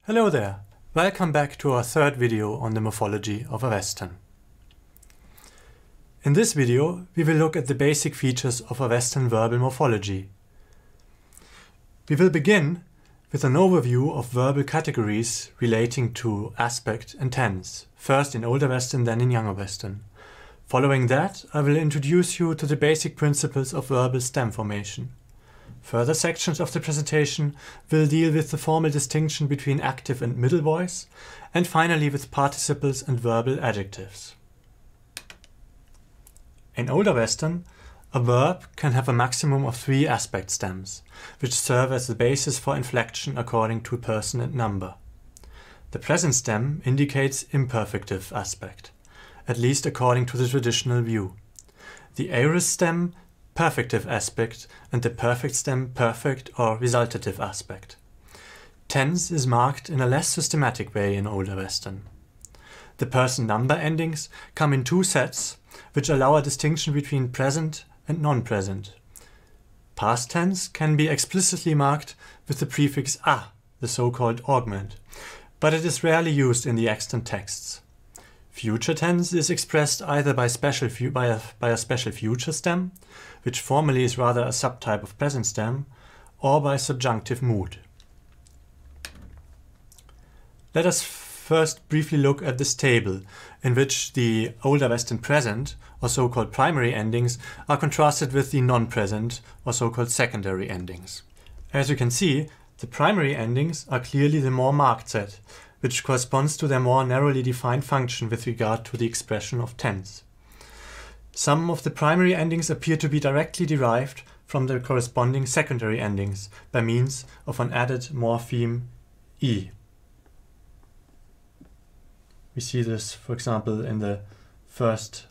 Hello there, welcome back to our third video on the morphology of Avestan. In this video we will look at the basic features of Avestan verbal morphology. We will begin with an overview of verbal categories relating to aspect and tense, first in Old Avestan, then in Young Avestan. Following that, I will introduce you to the basic principles of verbal stem formation. Further sections of the presentation will deal with the formal distinction between active and middle voice, and finally with participles and verbal adjectives. In Old Avestan, a verb can have a maximum of 3 aspect stems, which serve as the basis for inflection according to person and number. The present stem indicates imperfective aspect, at least according to the traditional view. The aorist stem perfective aspect, and the perfect stem perfect or resultative aspect. Tense is marked in a less systematic way in Old Avestan. The person number endings come in 2 sets, which allow a distinction between present and non-present. Past tense can be explicitly marked with the prefix a, the so-called augment, but it is rarely used in the extant texts. Future tense is expressed either by a special future stem, which formally is rather a subtype of present stem, or by subjunctive mood. Let us first briefly look at this table, in which the Old Avestan present, or so-called primary endings, are contrasted with the non-present, or so-called secondary endings. As you can see, the primary endings are clearly the more marked set, which corresponds to their more narrowly defined function with regard to the expression of tense. Some of the primary endings appear to be directly derived from the corresponding secondary endings by means of an added morpheme e. We see this, for example, in the first,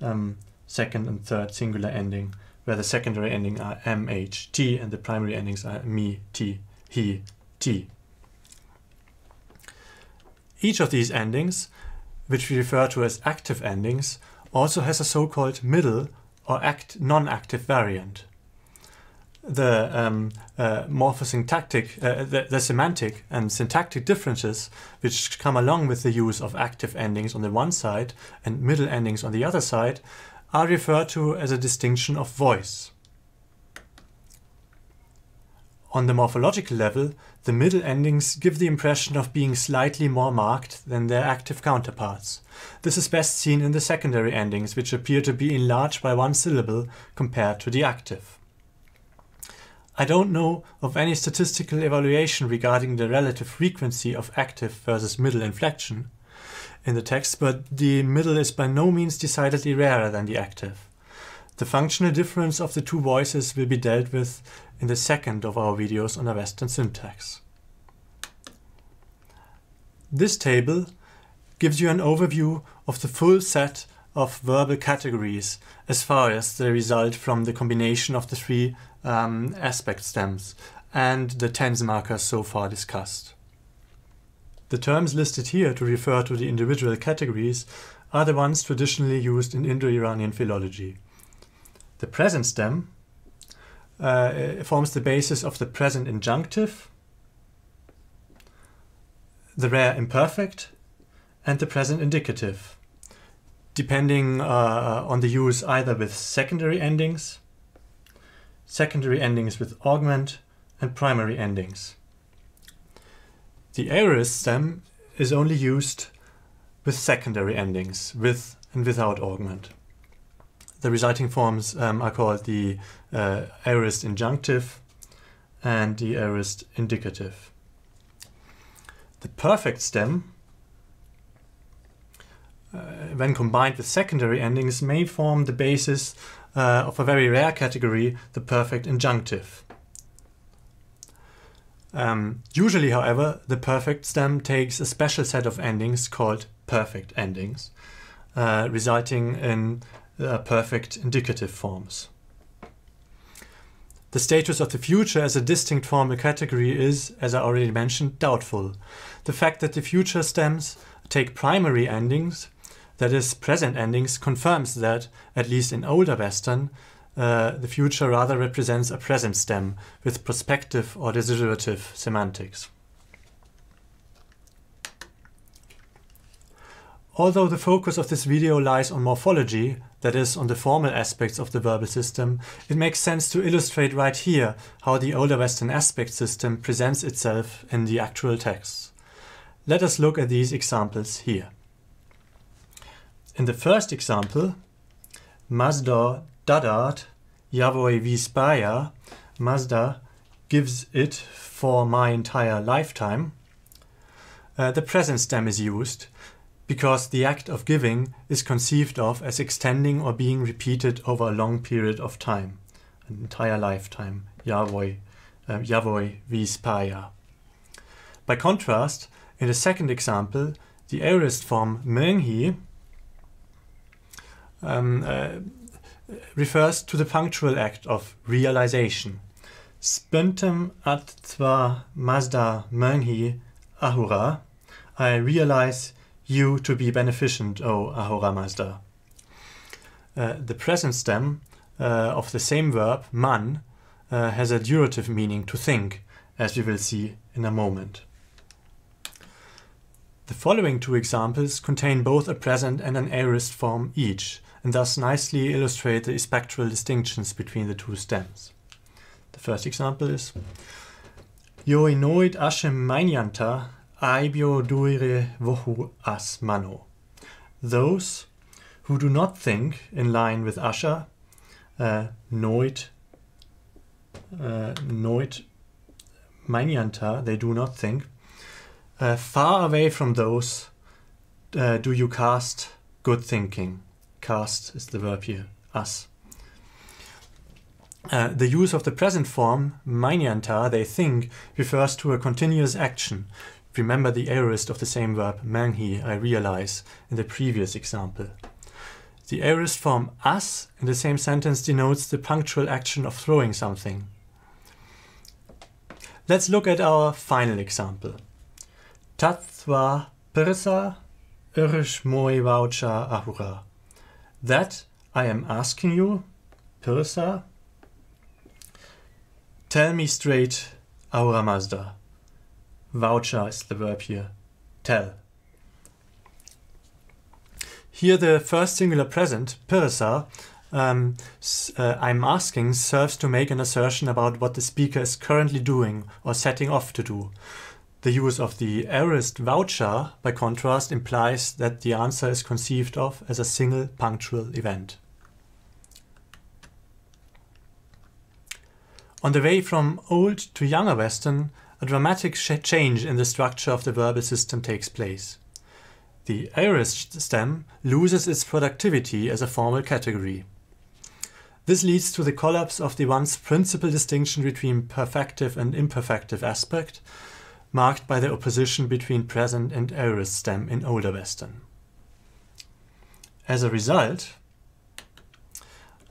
second and third singular ending, where the secondary ending are mh, t, and the primary endings are me, t, he, t. Each of these endings, which we refer to as active endings, also has a so-called middle or non-active variant. The the semantic and syntactic differences which come along with the use of active endings on the one side and middle endings on the other side are referred to as a distinction of voice. On the morphological level, the middle endings give the impression of being slightly more marked than their active counterparts. This is best seen in the secondary endings, which appear to be enlarged by 1 syllable compared to the active. I don't know of any statistical evaluation regarding the relative frequency of active versus middle inflection in the text, but the middle is by no means decidedly rarer than the active. The functional difference of the 2 voices will be dealt with in the second of our videos on Avestan syntax. This table gives you an overview of the full set of verbal categories as far as they result from the combination of the 3 aspect stems and the tense markers so far discussed. The terms listed here to refer to the individual categories are the ones traditionally used in Indo-Iranian philology. The present stem forms the basis of the present injunctive, the rare imperfect, and the present indicative, depending on the use either with secondary endings with augment, and primary endings. The aorist stem is only used with secondary endings, with and without augment. The resulting forms are called the aorist injunctive and the aorist indicative. The perfect stem, when combined with secondary endings, may form the basis of a very rare category, the perfect injunctive. Usually, however, the perfect stem takes a special set of endings called perfect endings, resulting in perfect indicative forms. The status of the future as a distinct formal category is, as I already mentioned, doubtful. The fact that the future stems take primary endings, that is, present endings, confirms that, at least in Old Avestan, the future rather represents a present stem with prospective or desiderative semantics. Although the focus of this video lies on morphology, that is, on the formal aspects of the verbal system, it makes sense to illustrate right here how the Old Avestan aspect system presents itself in the actual texts. Let us look at these examples here. In the first example, Mazda dadat Yavoi vispaya, Mazda gives it for my entire lifetime, the present stem is used because the act of giving is conceived of as extending or being repeated over a long period of time, an entire lifetime, Yavoi vispaya. By contrast, in the second example, the aorist form menghi refers to the punctual act of realization. Spuntem at tva Mazda menghi ahura, I realize you to be beneficent, O Ahura Mazda. The present stem of the same verb, man, has a durative meaning to think, as we will see in a moment. The following two examples contain both a present and an aorist form each, and thus nicely illustrate the spectral distinctions between the two stems. The first example is Ioinoid ashem mainianta aibio duire vohu as mano. Those who do not think in line with Asha, noid mainianta, they do not think. Far away from those do you cast good thinking. Cast is the verb here, as. The use of the present form, mainianta, they think, refers to a continuous action. Remember the aorist of the same verb, menghi, I realize, in the previous example. The aorist form as in the same sentence denotes the punctual action of throwing something. Let's look at our final example. Tatva persa irish moi voucha ahura. That I am asking you, persa, tell me straight, Ahura Mazda. Voucher is the verb here, tell. Here the first singular present, persa, I'm asking, serves to make an assertion about what the speaker is currently doing or setting off to do. The use of the aorist voucher, by contrast, implies that the answer is conceived of as a single punctual event. On the way from Old to Young Avestan, a dramatic change in the structure of the verbal system takes place. The aorist stem loses its productivity as a formal category. This leads to the collapse of the once principal distinction between perfective and imperfective aspect, marked by the opposition between present and aorist stem in Old Avestan. As a result,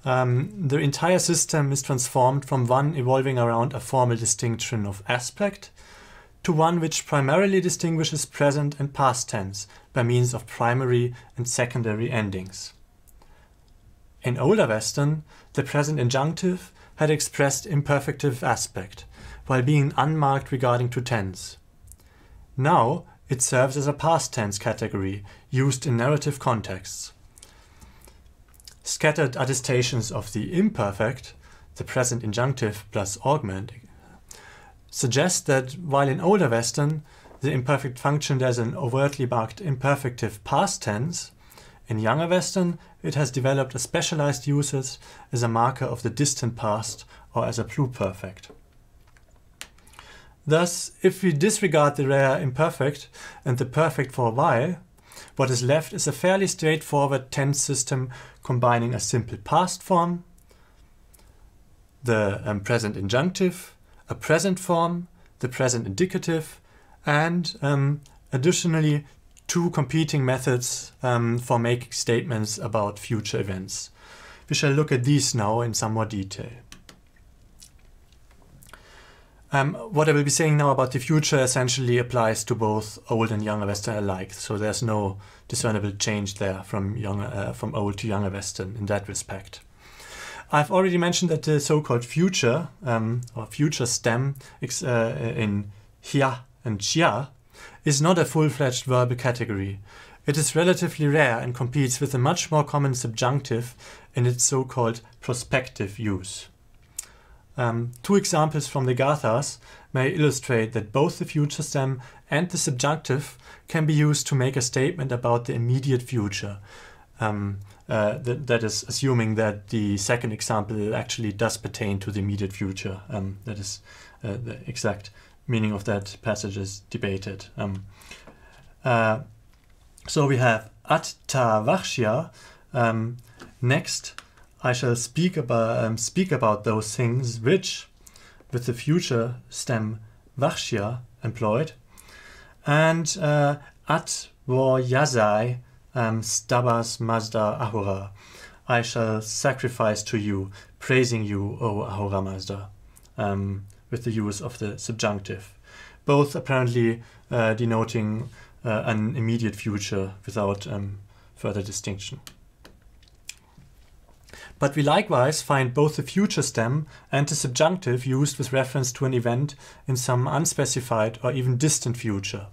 the entire system is transformed from one evolving around a formal distinction of aspect to one which primarily distinguishes present and past tense by means of primary and secondary endings. In Old Avestan, the present injunctive had expressed imperfective aspect, while being unmarked regarding to tense. Now it serves as a past tense category used in narrative contexts. Scattered attestations of the imperfect, the present injunctive plus augment, suggest that while in Old Avestan the imperfect functioned as an overtly marked imperfective past tense, in Young Avestan it has developed a specialized usage as a marker of the distant past or as a pluperfect. Thus, if we disregard the rare imperfect and the perfect for a while, what is left is a fairly straightforward tense system combining a simple past form, the present injunctive, a present form, the present indicative, and additionally two competing methods for making statements about future events. We shall look at these now in some more detail. What I will be saying now about the future essentially applies to both Old and Young Avestan alike, so there's no discernible change there from Old to Young Avestan in that respect. I've already mentioned that the so-called future or future stem in hia and chia is not a full-fledged verbal category. It is relatively rare and competes with a much more common subjunctive in its so-called prospective use. Two examples from the Gathas may illustrate that both the future stem and the subjunctive can be used to make a statement about the immediate future. That is assuming that the second example actually does pertain to the immediate future. That is the exact meaning of that passage is debated. So we have atta vakshya. Next, I shall speak about those things which, with the future stem vakshya employed, and at vo yazai stabas Mazda Ahura. I shall sacrifice to you, praising you, O Ahura Mazda, with the use of the subjunctive, both apparently denoting an immediate future without further distinction. But we likewise find both the future stem and the subjunctive used with reference to an event in some unspecified or even distant future.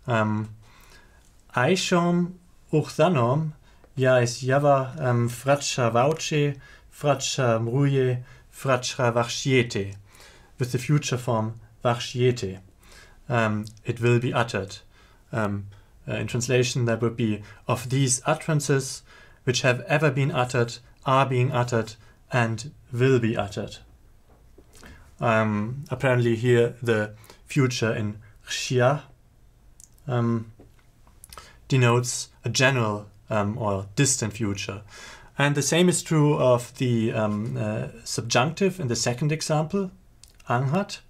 Aishom uchthanom yais yava fratscha vauche fratscha mruye fratscha varshiete, with the future form varshiete. It will be uttered. In translation, that would be of these utterances which have ever been uttered, are being uttered, and will be uttered. Apparently here the future in Xia denotes a general or distant future. And the same is true of the subjunctive in the second example, anghat.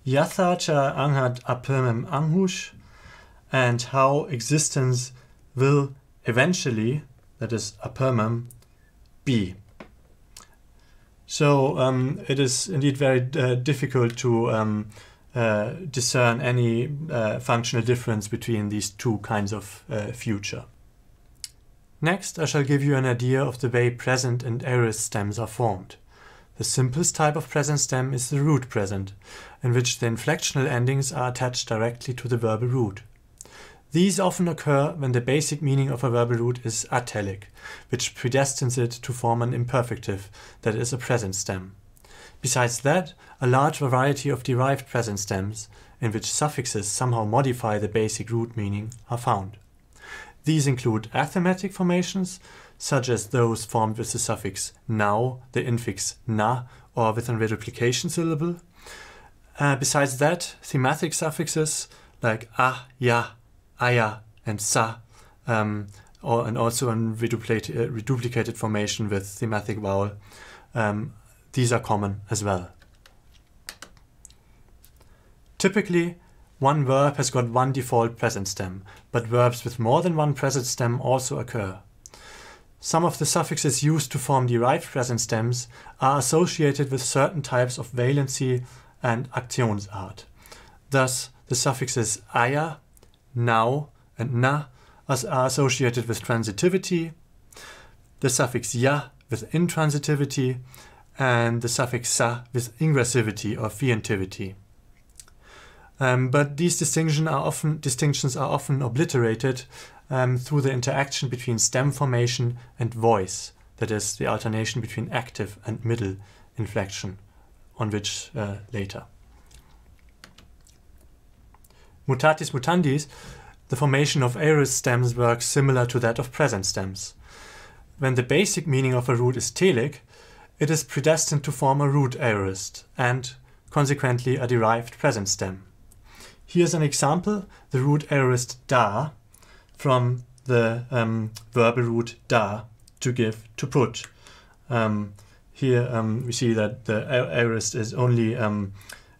Yathacha anghat apirmem anghush, and how existence will eventually, that is apirmem, be. So it is indeed very difficult to discern any functional difference between these two kinds of future. Next, I shall give you an idea of the way present and aorist stems are formed. The simplest type of present stem is the root present, in which the inflectional endings are attached directly to the verbal root. These often occur when the basic meaning of a verbal root is atellic, which predestines it to form an imperfective, that is a present stem. Besides that, a large variety of derived present stems, in which suffixes somehow modify the basic root meaning, are found. These include athematic formations, such as those formed with the suffix now, the infix na, or with a reduplication syllable. Besides that, thematic suffixes like ah, ya, aya, and sa, and also a reduplicated formation with thematic vowel. These are common as well. Typically, one verb has got one default present stem, but verbs with more than one present stem also occur. Some of the suffixes used to form derived present stems are associated with certain types of valency and aktionsart. Thus, the suffixes aya, now, and na are associated with transitivity, the suffix ya with intransitivity, and the suffix sa with ingressivity or fientivity. But these distinctions are often obliterated through the interaction between stem formation and voice, that is, the alternation between active and middle inflection, on which later. Mutatis mutandis, the formation of aorist stems works similar to that of present stems. When the basic meaning of a root is telic, it is predestined to form a root aorist and, consequently, a derived present stem. Here's an example, the root aorist da, from the verbal root da, to give, to put. Here we see that the aorist is only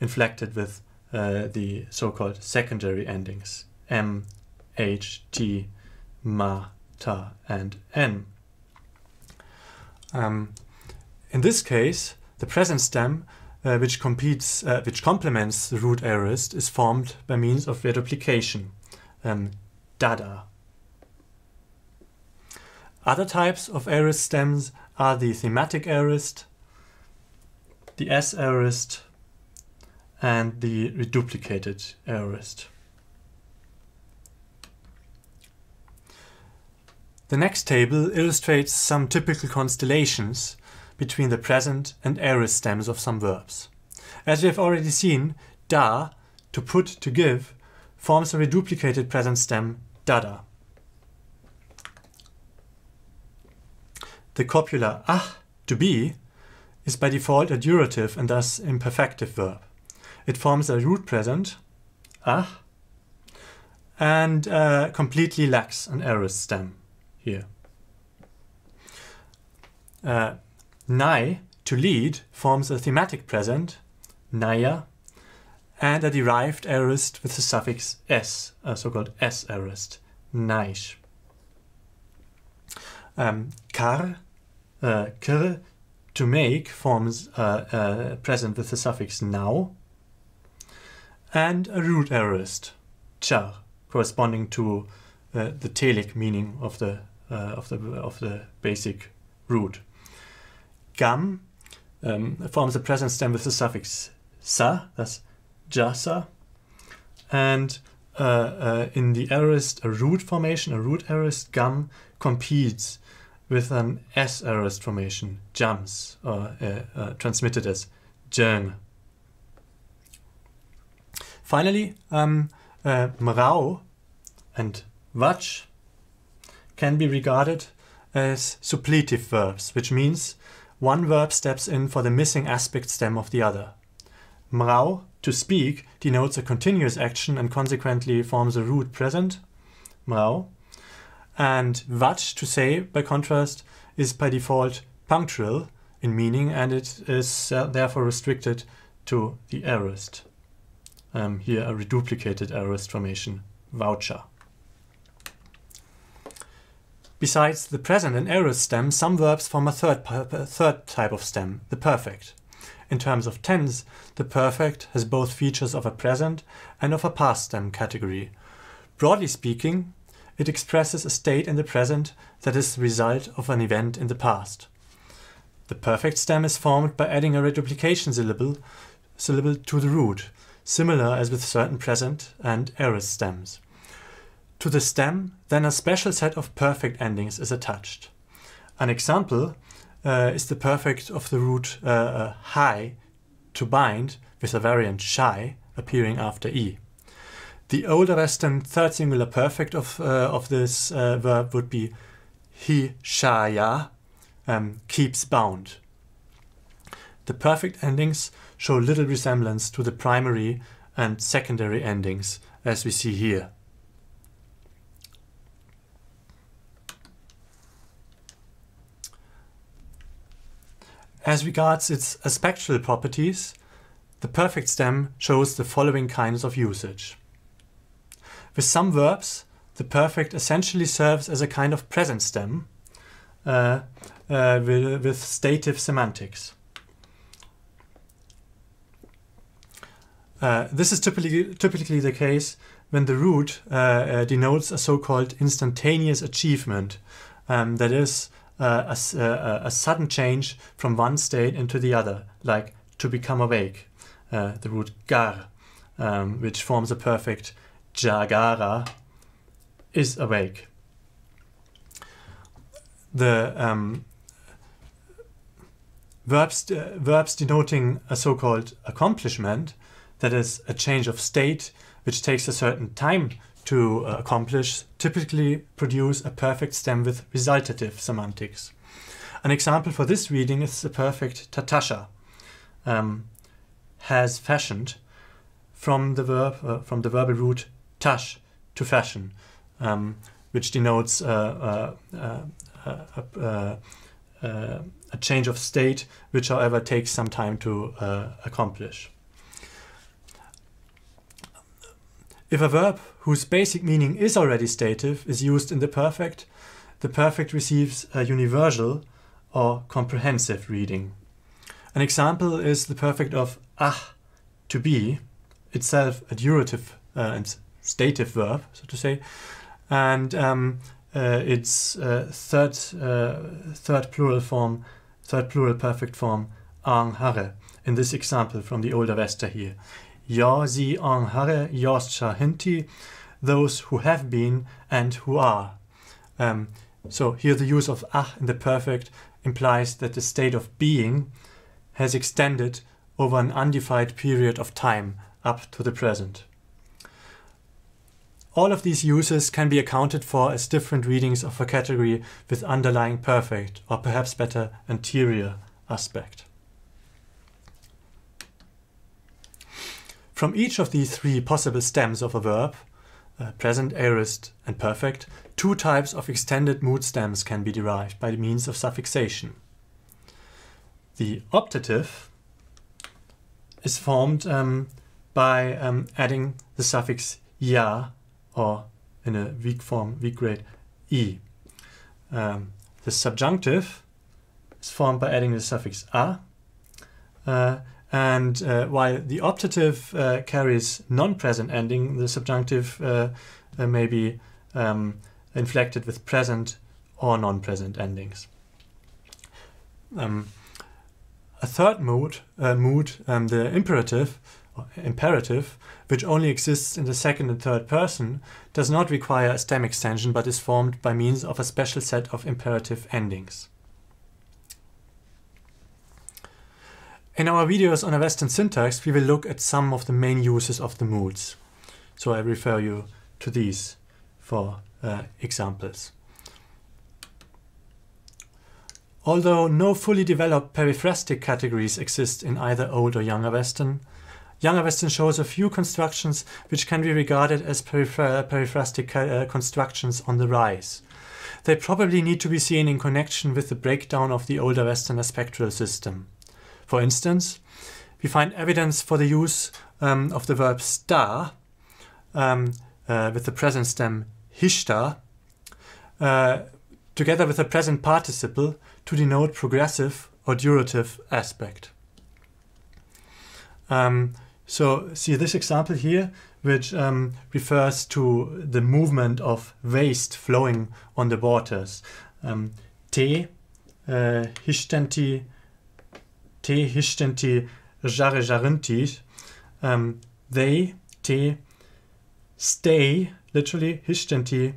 inflected with the so-called secondary endings m, h, t, ma, ta, and n. In this case, the present stem, which complements the root aorist, is formed by means of reduplication, dada. Other types of aorist stems are the thematic aorist, the S aorist, and the reduplicated aorist. The next table illustrates some typical constellations between the present and aorist stems of some verbs. As we have already seen, da, to put, to give, forms a reduplicated present stem dada. The copula ach, to be, is by default a durative and thus imperfective verb. It forms a root present, ach, and completely lacks an aorist stem here. Nai, to lead, forms a thematic present, naya, and a derived aorist with the suffix s, a so-called s aorist, naish. Kar, kir, to make, forms a present with the suffix now, and a root aorist, char, corresponding to the telic meaning of the basic root. Gam forms a present stem with the suffix sa, that's jasa, and in the aorist, a root formation, a root aorist, gam, competes with an s aorist formation, jams, or transmitted as jern. Finally, mrau and vach can be regarded as suppletive verbs, which means one verb steps in for the missing aspect stem of the other. Mrau, to speak, denotes a continuous action and consequently forms a root present, mrau. And vach, to say, by contrast, is by default punctual in meaning, and it is therefore restricted to the aorist. Here a reduplicated aorist formation, voucher. Besides the present and aorist stem, some verbs form a third type of stem, the perfect. In terms of tense, the perfect has both features of a present and of a past stem category. Broadly speaking, it expresses a state in the present that is the result of an event in the past. The perfect stem is formed by adding a reduplication syllable to the root, similar as with certain present and aorist stems. To the stem, then a special set of perfect endings is attached. An example is the perfect of the root hai, to bind, with a variant shai appearing after e. The Old Avestan third singular perfect of this verb would be he shaya, keeps bound. The perfect endings show little resemblance to the primary and secondary endings, as we see here. As regards its aspectual properties, the perfect stem shows the following kinds of usage. With some verbs, the perfect essentially serves as a kind of present stem with stative semantics. This is typically the case when the root denotes a so-called instantaneous achievement, that is, a sudden change from one state into the other, like to become awake, the root gar, which forms a perfect jagara, is awake. The verbs denoting a so-called accomplishment, that is, a change of state which takes a certain time to accomplish, typically produce a perfect stem with resultative semantics. An example for this reading is the perfect tatasha, has fashioned, from the verbal root tash, to fashion, which denotes a change of state, which however takes some time to accomplish. If a verb whose basic meaning is already stative is used in the perfect receives a universal or comprehensive reading. An example is the perfect of ach, to be, itself a durative and stative verb, so to say, and its third plural perfect form ang hare, in this example from the Old Avesta here. ya, zi, an, hare, yascha, hinti, those who have been and who are. So here the use of ach in the perfect implies that the state of being has extended over an undefined period of time up to the present. All of these uses can be accounted for as different readings of a category with underlying perfect, or perhaps better, anterior aspect. From each of these three possible stems of a verb, present, aorist, and perfect, two types of extended mood stems can be derived by means of suffixation. The optative is formed by adding the suffix ja, or in a weak form, weak grade, I. The subjunctive is formed by adding the suffix a, and while the optative carries non-present ending, the subjunctive may be inflected with present or non-present endings. A third mood, the imperative, or imperative, which only exists in the second and third person, does not require a stem extension but is formed by means of a special set of imperative endings. In our videos on Avestan syntax, we will look at some of the main uses of the moods. So I refer you to these for examples. Although no fully developed periphrastic categories exist in either Old or Young Avestan, Young Avestan shows a few constructions which can be regarded as periphrastic constructions on the rise. They probably need to be seen in connection with the breakdown of the Old Avestan spectral system. For instance, we find evidence for the use of the verb star with the present stem hishta together with the present participle to denote progressive or durative aspect. So see this example here, which refers to the movement of waste flowing on the waters. Te hishtenti jare jarinti. They, te, stay, literally, hishtenti,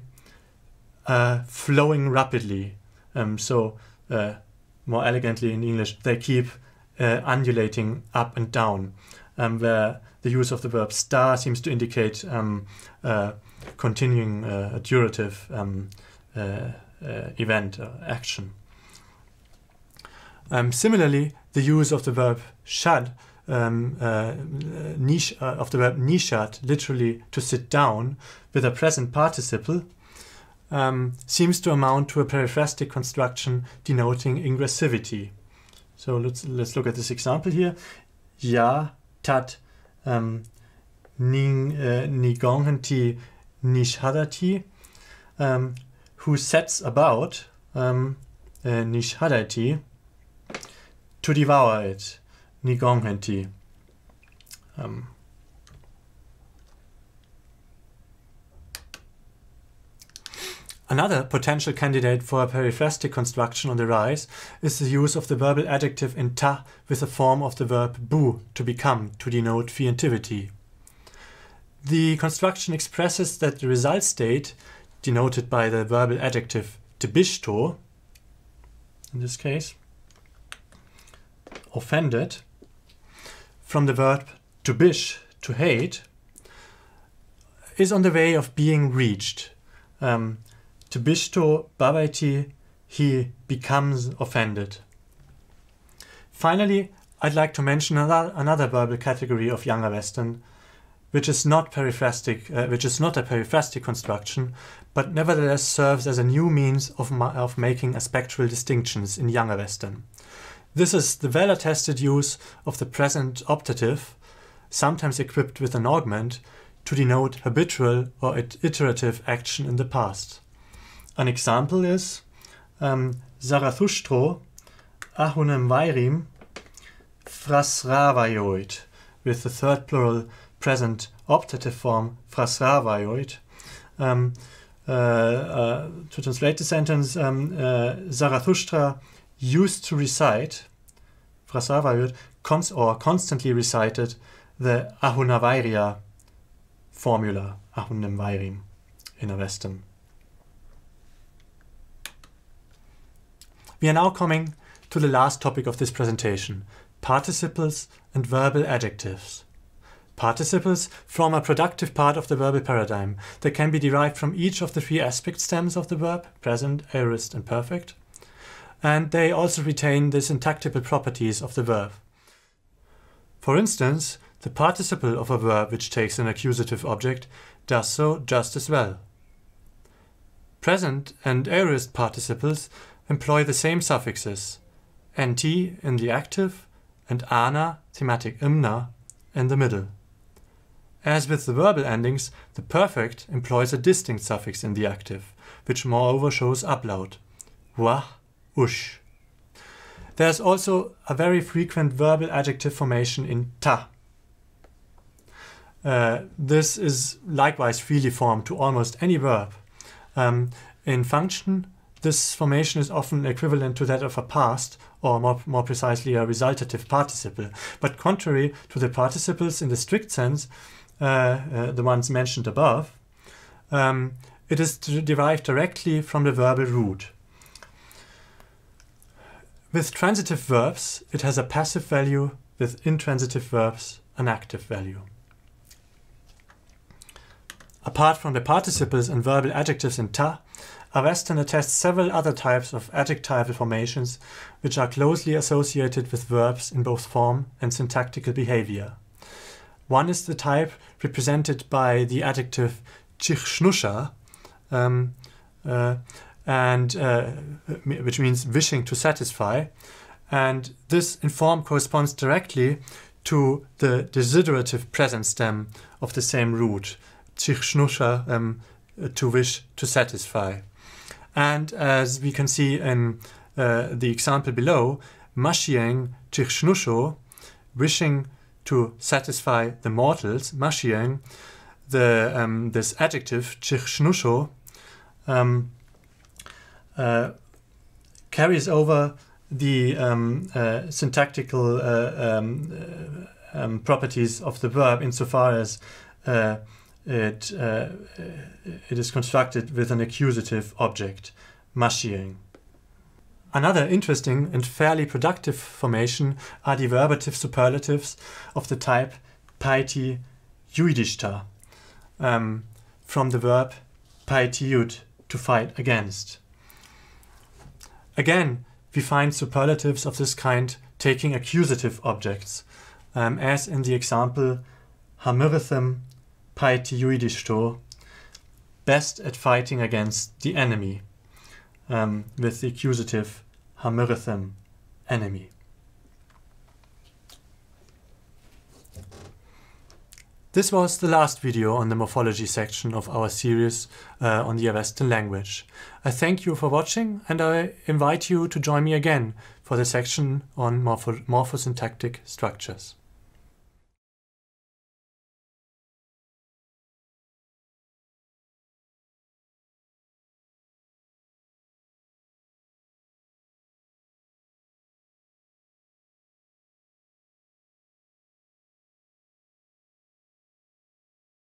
flowing rapidly. More elegantly in English, they keep undulating up and down, where the use of the verb star seems to indicate continuing a durative event or action. Similarly, the use of the verb shad, of the verb nishat, literally to sit down, with a present participle, seems to amount to a periphrastic construction denoting ingressivity. So let's look at this example here. Ja, tat, nigonhenti, nishadati, who sets about, nishadati, to devour it, nigonhenti. Another potential candidate for a periphrastic construction on the rise is the use of the verbal adjective in ta with the form of the verb bu, to become, to denote fientivity. The construction expresses that the result state, denoted by the verbal adjective tebishto, in this case, offended, from the verb to bish, to hate, is on the way of being reached. Tebishto babaiti, he becomes offended. Finally, I'd like to mention another verbal category of Young Avestan, which is not periphrastic, which is not a periphrastic construction, but nevertheless serves as a new means of making a spectral distinctions in Young Avestan. This is the well-attested use of the present optative, sometimes equipped with an augment, to denote habitual or iterative action in the past. An example is Zarathustro ahunem vairim frasravaioid, with the third plural present optative form frasravaioid. To translate the sentence, Zarathustra used to recite, frasravaioid, constantly recited the Ahunavairia formula, Ahunem Vairim, in Avestan. We are now coming to the last topic of this presentation, participles and verbal adjectives. Participles form a productive part of the verbal paradigm. They can be derived from each of the three aspect stems of the verb, present, aorist, and perfect. And they also retain the syntactical properties of the verb. For instance, the participle of a verb which takes an accusative object does so just as well. Present and aorist participles employ the same suffixes, nt in the active and ana, thematic imna, in the middle. As with the verbal endings, the perfect employs a distinct suffix in the active, which moreover shows upload, wah, ush. There is also a very frequent verbal adjective formation in ta. This is likewise freely formed to almost any verb. In function, this formation is often equivalent to that of a past, or more precisely a resultative participle. But contrary to the participles in the strict sense, the ones mentioned above, it is derived directly from the verbal root. With transitive verbs, it has a passive value, with intransitive verbs, an active value. Apart from the participles and verbal adjectives in ta, Avestan attests several other types of adjectival formations which are closely associated with verbs in both form and syntactical behavior. One is the type represented by the adjective chichnusha, which means wishing to satisfy, and this in form corresponds directly to the desiderative present stem of the same root, chichnusha, to wish to satisfy. And as we can see in the example below, mashieng chichnusho, wishing to satisfy the mortals, mashieng, this adjective chichnusho carries over the syntactical properties of the verb insofar as it is constructed with an accusative object, mashieng. Another interesting and fairly productive formation are the verbative superlatives of the type paiti yuidishta, from the verb paitiyud, to fight against. Again, we find superlatives of this kind taking accusative objects, as in the example hamirithim paitiyuidishto, best at fighting against the enemy, with the accusative hamirithim, enemy. This was the last video on the morphology section of our series on the Avestan language. I thank you for watching, and I invite you to join me again for the section on morphosyntactic structures.